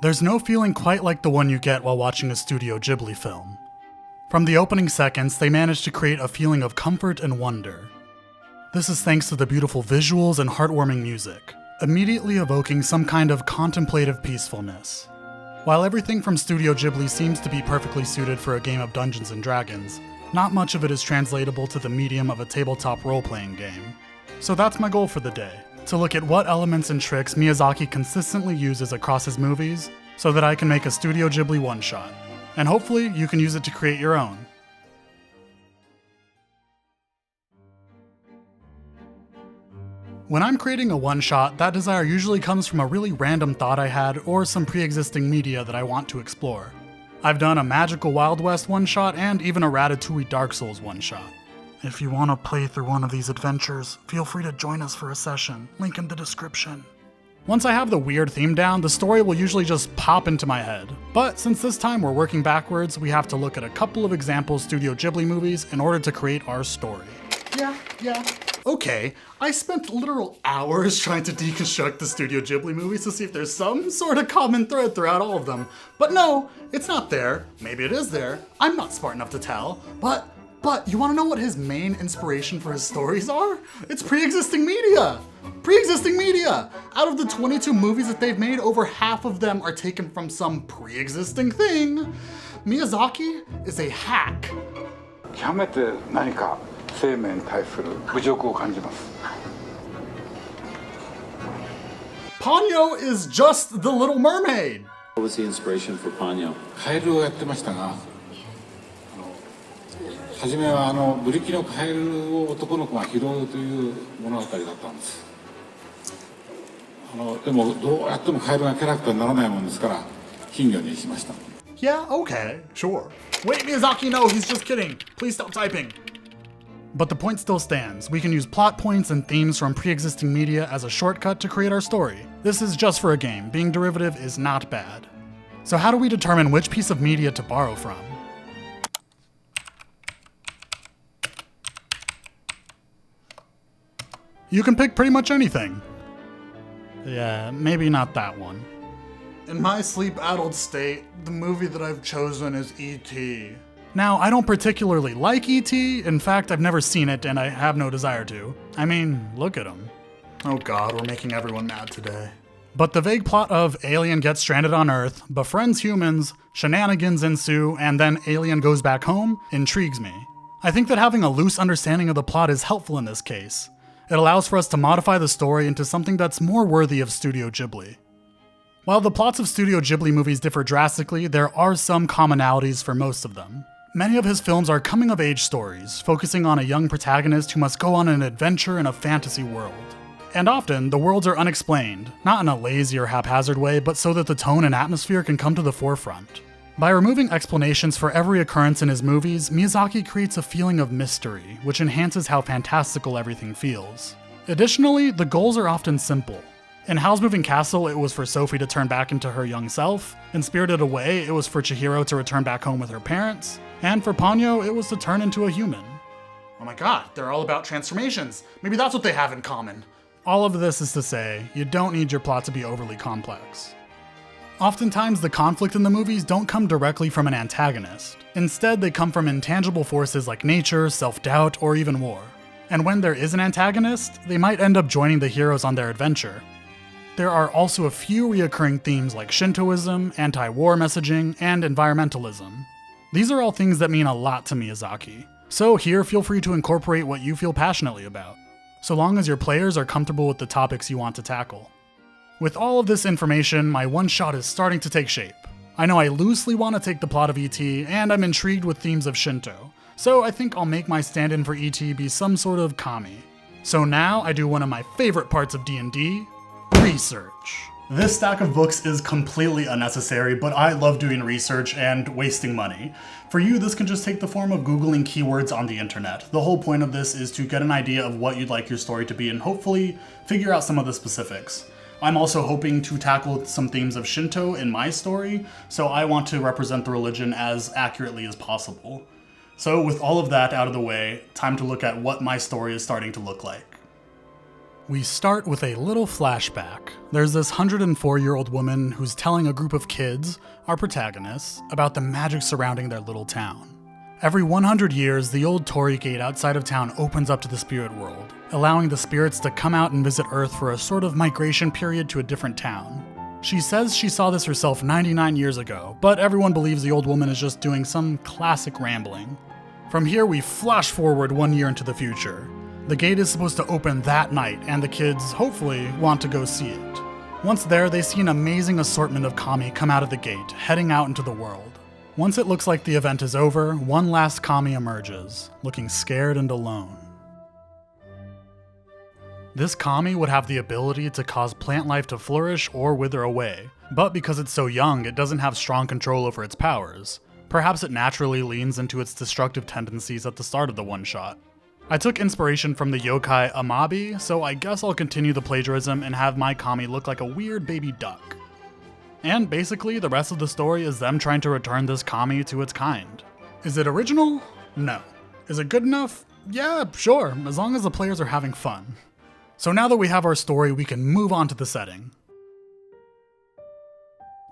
There's no feeling quite like the one you get while watching a Studio Ghibli film. From the opening seconds, they managed to create a feeling of comfort and wonder. This is thanks to the beautiful visuals and heartwarming music, immediately evoking some kind of contemplative peacefulness. While everything from Studio Ghibli seems to be perfectly suited for a game of Dungeons & Dragons, not much of it is translatable to the medium of a tabletop role-playing game. So that's my goal for the day, to look at what elements and tricks Miyazaki consistently uses across his movies so that I can make a Studio Ghibli one-shot. And hopefully you can use it to create your own. When I'm creating a one-shot, that desire usually comes from a really random thought I had or some pre-existing media that I want to explore. I've done a Magical Wild West one-shot and even a Ratatouille Dark Souls one-shot. If you want to play through one of these adventures, feel free to join us for a session, link in the description. Once I have the weird theme down, the story will usually just pop into my head. But since this time we're working backwards, we have to look at a couple of example Studio Ghibli movies in order to create our story. Yeah. Okay, I spent literal hours trying to deconstruct the Studio Ghibli movies to see if there's some sort of common thread throughout all of them. But no, it's not there. Maybe it is there. I'm not smart enough to tell. But you wanna know what his main inspiration for his stories are? It's pre-existing media! Pre-existing media! Out of the 22 movies that they've made, over half of them are taken from some pre-existing thing. Miyazaki is a hack. 極めて何か生命に対する侮辱を感じます。 Ponyo is just the Little Mermaid! What was the inspiration for Ponyo? カエルをやってましたが、初めはブリキのカエルを男の子が拾うという物語だったんです。でもどうやってもカエルがキャラクターにならないもんですから金魚にしました。 Yeah, okay, sure. Wait, Miyazaki, no, he's just kidding. Please stop typing. But the point still stands. We can use plot points and themes from pre-existing media as a shortcut to create our story. This is just for a game. Being derivative is not bad. So how do we determine which piece of media to borrow from? You can pick pretty much anything. Yeah, maybe not that one. In my sleep-addled state, the movie that I've chosen is E.T. Now, I don't particularly like E.T. In fact, I've never seen it and I have no desire to. I mean, look at him. Oh god, we're making everyone mad today. But the vague plot of alien gets stranded on Earth, befriends humans, shenanigans ensue, and then alien goes back home intrigues me. I think that having a loose understanding of the plot is helpful in this case. It allows for us to modify the story into something that's more worthy of Studio Ghibli. While the plots of Studio Ghibli movies differ drastically, there are some commonalities for most of them. Many of his films are coming-of-age stories, focusing on a young protagonist who must go on an adventure in a fantasy world. And often, the worlds are unexplained, not in a lazy or haphazard way, but so that the tone and atmosphere can come to the forefront. By removing explanations for every occurrence in his movies, Miyazaki creates a feeling of mystery, which enhances how fantastical everything feels. Additionally, the goals are often simple. In Howl's Moving Castle, it was for Sophie to turn back into her young self. In Spirited Away, it was for Chihiro to return back home with her parents. And for Ponyo, it was to turn into a human. Oh my god, they're all about transformations. Maybe that's what they have in common. All of this is to say, you don't need your plot to be overly complex. Oftentimes, the conflict in the movies don't come directly from an antagonist. Instead, they come from intangible forces like nature, self-doubt, or even war. And when there is an antagonist, they might end up joining the heroes on their adventure. There are also a few reoccurring themes like Shintoism, anti-war messaging, and environmentalism. These are all things that mean a lot to Miyazaki. So here, feel free to incorporate what you feel passionately about, so long as your players are comfortable with the topics you want to tackle. With all of this information, my one-shot is starting to take shape. I know I loosely want to take the plot of E.T., and I'm intrigued with themes of Shinto, so I think I'll make my stand-in for E.T. be some sort of kami. So now I do one of my favorite parts of D&D, research. This stack of books is completely unnecessary, but I love doing research and wasting money. For you, this can just take the form of Googling keywords on the internet. The whole point of this is to get an idea of what you'd like your story to be and hopefully figure out some of the specifics. I'm also hoping to tackle some themes of Shinto in my story, so I want to represent the religion as accurately as possible. So with all of that out of the way, time to look at what my story is starting to look like. We start with a little flashback. There's this 104-year-old woman who's telling a group of kids, our protagonists, about the magic surrounding their little town. Every 100 years, the old torii gate outside of town opens up to the spirit world, allowing the spirits to come out and visit Earth for a sort of migration period to a different town. She says she saw this herself 99 years ago, but everyone believes the old woman is just doing some classic rambling. From here, we flash forward 1 year into the future. The gate is supposed to open that night, and the kids, hopefully, want to go see it. Once there, they see an amazing assortment of kami come out of the gate, heading out into the world. Once it looks like the event is over, one last kami emerges, looking scared and alone. This kami would have the ability to cause plant life to flourish or wither away, but because it's so young, it doesn't have strong control over its powers. Perhaps it naturally leans into its destructive tendencies at the start of the one-shot. I took inspiration from the yokai Amabi, so I guess I'll continue the plagiarism and have my kami look like a weird baby duck. And basically, the rest of the story is them trying to return this kami to its kind. Is it original? No. Is it good enough? Yeah, sure, as long as the players are having fun. So now that we have our story, we can move on to the setting.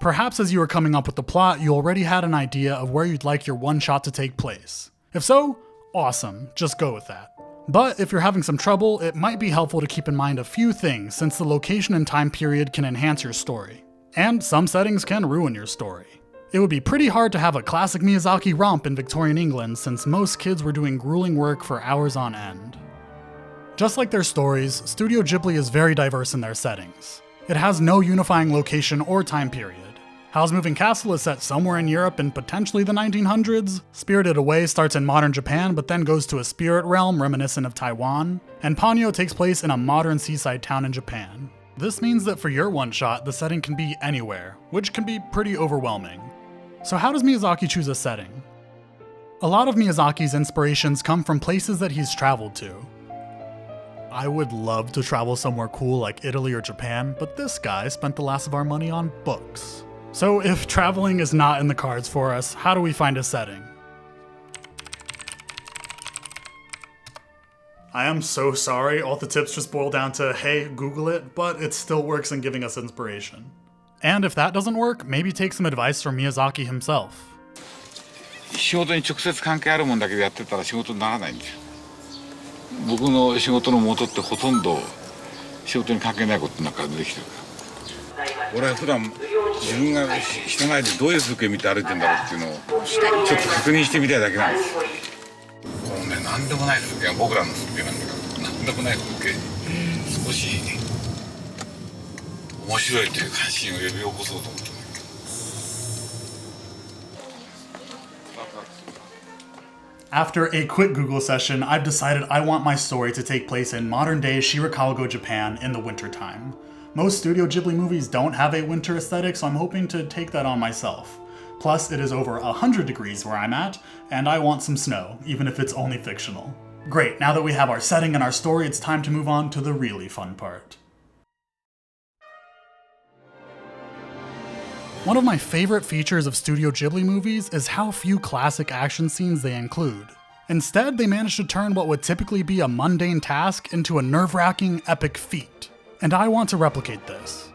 Perhaps as you were coming up with the plot, you already had an idea of where you'd like your one-shot to take place. If so, awesome, just go with that. But if you're having some trouble, it might be helpful to keep in mind a few things since the location and time period can enhance your story. And some settings can ruin your story. It would be pretty hard to have a classic Miyazaki romp in Victorian England since most kids were doing grueling work for hours on end. Just like their stories, Studio Ghibli is very diverse in their settings. It has no unifying location or time period. Howl's Moving Castle is set somewhere in Europe in potentially the 1900s. Spirited Away starts in modern Japan but then goes to a spirit realm reminiscent of Taiwan. And Ponyo takes place in a modern seaside town in Japan. This means that for your one-shot, the setting can be anywhere, which can be pretty overwhelming. So how does Miyazaki choose a setting? A lot of Miyazaki's inspirations come from places that he's traveled to. I would love to travel somewhere cool like Italy or Japan, but this guy spent the last of our money on books. So if traveling is not in the cards for us, how do we find a setting? I am so sorry, all the tips just boil down to, hey, Google it, but it still works in giving us inspiration. And if that doesn't work, maybe take some advice from Miyazaki himself. 仕事に直接関係あるもんだけでやってたら仕事にならないんですよ。僕の仕事の元ってほとんど仕事に関係ないことの中から出てきてるから。俺は普段自分が人前でどういう風景見て歩いてんだろうっていうのをちょっと確認してみたいだけなんです。このね、何でもない風景は僕らの風景なんだから、何でもない風景に少し面白いという関心を呼び起こそうと思って。After a quick Google session, I've decided I want my story to take place in modern-day Shirakawa, Japan in the wintertime. Most Studio Ghibli movies don't have a winter aesthetic, so I'm hoping to take that on myself. Plus, it is over 100 degrees where I'm at, and I want some snow, even if it's only fictional. Great, now that we have our setting and our story, it's time to move on to the really fun part. One of my favorite features of Studio Ghibli movies is how few classic action scenes they include. Instead, they manage to turn what would typically be a mundane task into a nerve-wracking, epic feat. And I want to replicate this.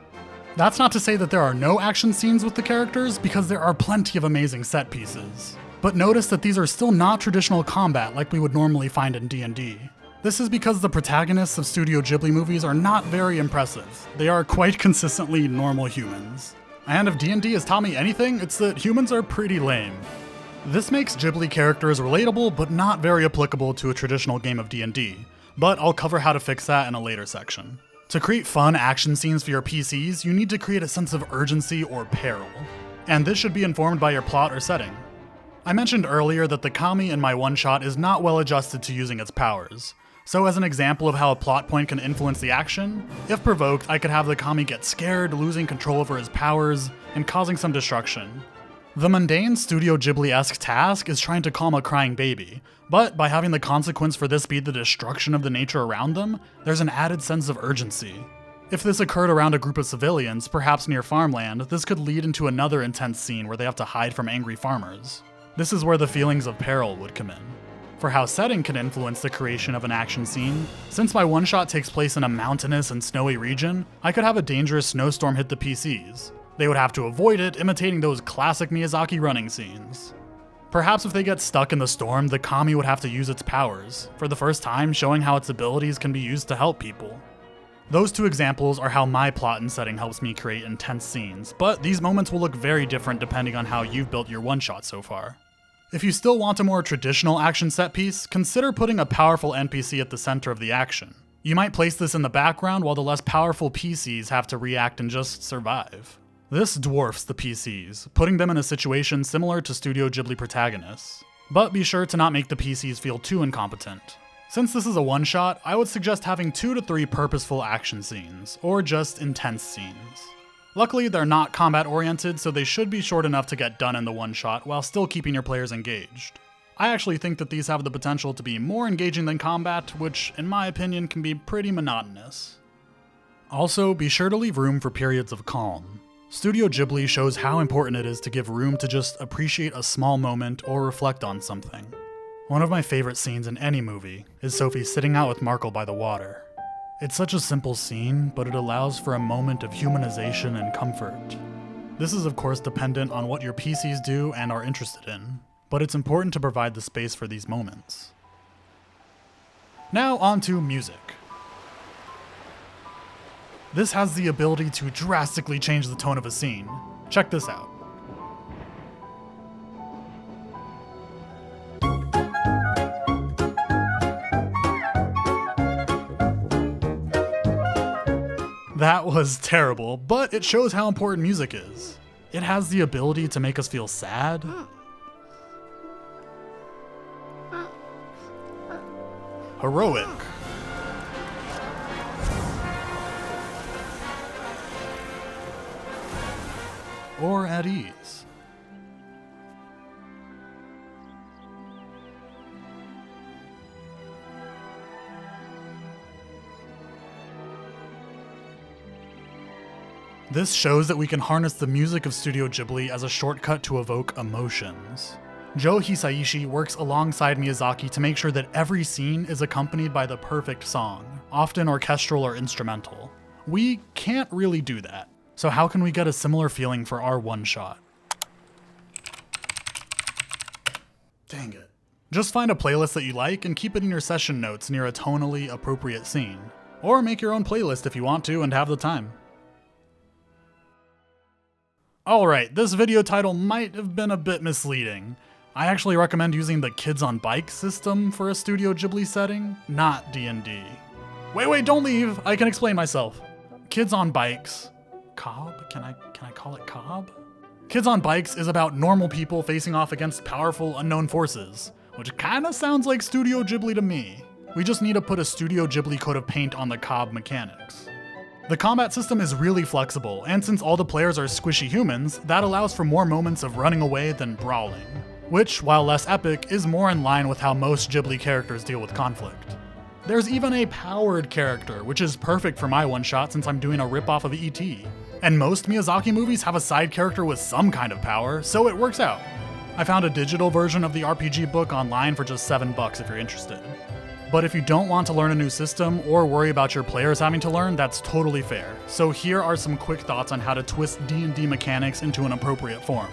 That's not to say that there are no action scenes with the characters, because there are plenty of amazing set pieces. But notice that these are still not traditional combat like we would normally find in D&D. This is because the protagonists of Studio Ghibli movies are not very impressive. They are quite consistently normal humans. And if D&D has taught me anything, it's that humans are pretty lame. This makes Ghibli characters relatable, but not very applicable to a traditional game of D&D, but I'll cover how to fix that in a later section. To create fun action scenes for your PCs, you need to create a sense of urgency or peril, and this should be informed by your plot or setting. I mentioned earlier that the kami in my one-shot is not well adjusted to using its powers. So as an example of how a plot point can influence the action, if provoked, I could have the kami get scared, losing control over his powers, and causing some destruction. The mundane Studio Ghibli-esque task is trying to calm a crying baby, but by having the consequence for this be the destruction of the nature around them, there's an added sense of urgency. If this occurred around a group of civilians, perhaps near farmland, this could lead into another intense scene where they have to hide from angry farmers. This is where the feelings of peril would come in. For how setting can influence the creation of an action scene, since my one-shot takes place in a mountainous and snowy region, I could have a dangerous snowstorm hit the PCs. They would have to avoid it, imitating those classic Miyazaki running scenes. Perhaps if they get stuck in the storm, the kami would have to use its powers, for the first time showing how its abilities can be used to help people. Those two examples are how my plot and setting helps me create intense scenes, but these moments will look very different depending on how you've built your one-shot so far. If you still want a more traditional action set piece, consider putting a powerful NPC at the center of the action. You might place this in the background while the less powerful PCs have to react and just survive. This dwarfs the PCs, putting them in a situation similar to Studio Ghibli protagonists. But be sure to not make the PCs feel too incompetent. Since this is a one-shot, I would suggest having 2 to 3 purposeful action scenes, or just intense scenes. Luckily, they're not combat-oriented, so they should be short enough to get done in the one-shot while still keeping your players engaged. I actually think that these have the potential to be more engaging than combat, which, in my opinion, can be pretty monotonous. Also, be sure to leave room for periods of calm. Studio Ghibli shows how important it is to give room to just appreciate a small moment or reflect on something. One of my favorite scenes in any movie is Sophie sitting out with Markle by the water. It's such a simple scene, but it allows for a moment of humanization and comfort. This is of course dependent on what your PCs do and are interested in, but it's important to provide the space for these moments. Now on to music. This has the ability to drastically change the tone of a scene. Check this out. That was terrible, but it shows how important music is. It has the ability to make us feel sad, heroic, or at ease. This shows that we can harness the music of Studio Ghibli as a shortcut to evoke emotions. Joe Hisaishi works alongside Miyazaki to make sure that every scene is accompanied by the perfect song, often orchestral or instrumental. We can't really do that, so how can we get a similar feeling for our one-shot? Dang it. Just find a playlist that you like and keep it in your session notes near a tonally appropriate scene. Or make your own playlist if you want to and have the time. Alright, this video title might have been a bit misleading. I actually recommend using the Kids on Bikes system for a Studio Ghibli setting, not D&D. Wait, don't leave! I can explain myself. Kids on Bikes. Cobb? Can I call it Cobb? Kids on Bikes is about normal people facing off against powerful unknown forces, which kinda sounds like Studio Ghibli to me. We just need to put a Studio Ghibli coat of paint on the Cobb mechanics. The combat system is really flexible, and since all the players are squishy humans, that allows for more moments of running away than brawling, which, while less epic, is more in line with how most Ghibli characters deal with conflict. There's even a powered character, which is perfect for my one-shot since I'm doing a ripoff of E.T. And most Miyazaki movies have a side character with some kind of power, so it works out. I found a digital version of the RPG book online for just $7 if you're interested. But if you don't want to learn a new system or worry about your players having to learn, that's totally fair. So here are some quick thoughts on how to twist D&D mechanics into an appropriate form.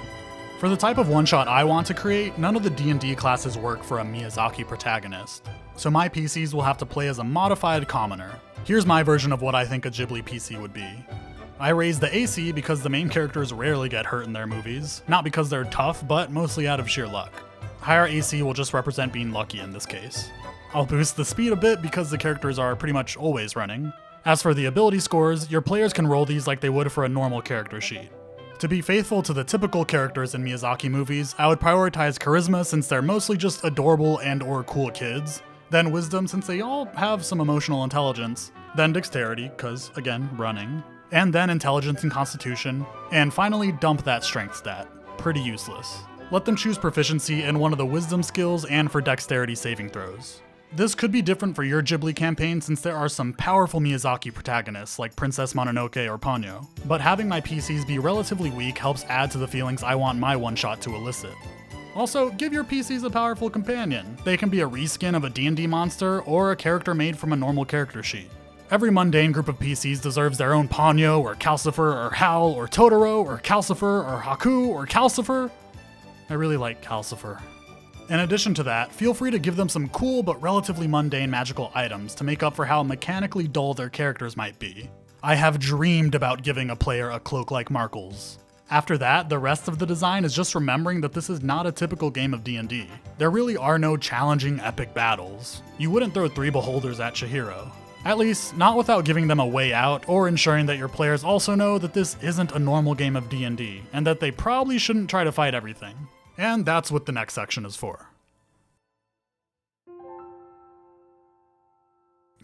For the type of one-shot I want to create, none of the D&D classes work for a Miyazaki protagonist. So my PCs will have to play as a modified commoner. Here's my version of what I think a Ghibli PC would be. I raise the AC because the main characters rarely get hurt in their movies, not because they're tough, but mostly out of sheer luck. Higher AC will just represent being lucky in this case. I'll boost the speed a bit because the characters are pretty much always running. As for the ability scores, your players can roll these like they would for a normal character sheet. To be faithful to the typical characters in Miyazaki movies, I would prioritize charisma since they're mostly just adorable and or cool kids, then wisdom since they all have some emotional intelligence, then dexterity, cause again, running, and then intelligence and constitution, and finally dump that strength stat. Pretty useless. Let them choose proficiency in one of the wisdom skills and for dexterity saving throws. This could be different for your Ghibli campaign since there are some powerful Miyazaki protagonists like Princess Mononoke or Ponyo, but having my PCs be relatively weak helps add to the feelings I want my one-shot to elicit. Also, give your PCs a powerful companion. They can be a reskin of a D&D monster or a character made from a normal character sheet. Every mundane group of PCs deserves their own Ponyo or Calcifer or Hal or Totoro or Calcifer or Haku or Calcifer. I really like Calcifer. In addition to that, feel free to give them some cool but relatively mundane magical items to make up for how mechanically dull their characters might be. I have dreamed about giving a player a cloak like Markle's. After that, the rest of the design is just remembering that this is not a typical game of D&D. There really are no challenging epic battles. You wouldn't throw 3 beholders at Chihiro. At least, not without giving them a way out or ensuring that your players also know that this isn't a normal game of D&D, and that they probably shouldn't try to fight everything. And that's what the next section is for.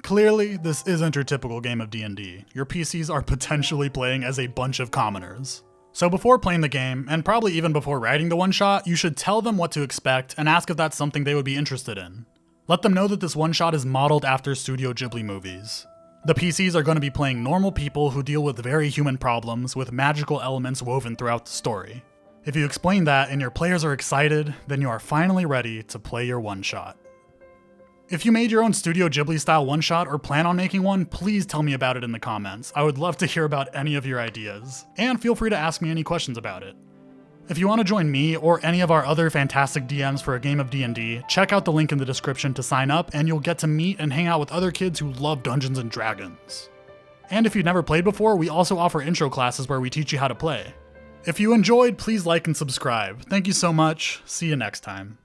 Clearly, this isn't your typical game of D&D. Your PCs are potentially playing as a bunch of commoners. So before playing the game, and probably even before writing the one-shot, you should tell them what to expect and ask if that's something they would be interested in. Let them know that this one-shot is modeled after Studio Ghibli movies. The PCs are going to be playing normal people who deal with very human problems with magical elements woven throughout the story. If you explain that and your players are excited, then you are finally ready to play your one-shot. If you made your own Studio Ghibli style one-shot or plan on making one, please tell me about it in the comments. I would love to hear about any of your ideas. And feel free to ask me any questions about it. If you want to join me or any of our other fantastic DMs for a game of D&D, check out the link in the description to sign up and you'll get to meet and hang out with other kids who love Dungeons & Dragons. And if you've never played before, we also offer intro classes where we teach you how to play. If you enjoyed, please like and subscribe. Thank you so much. See you next time.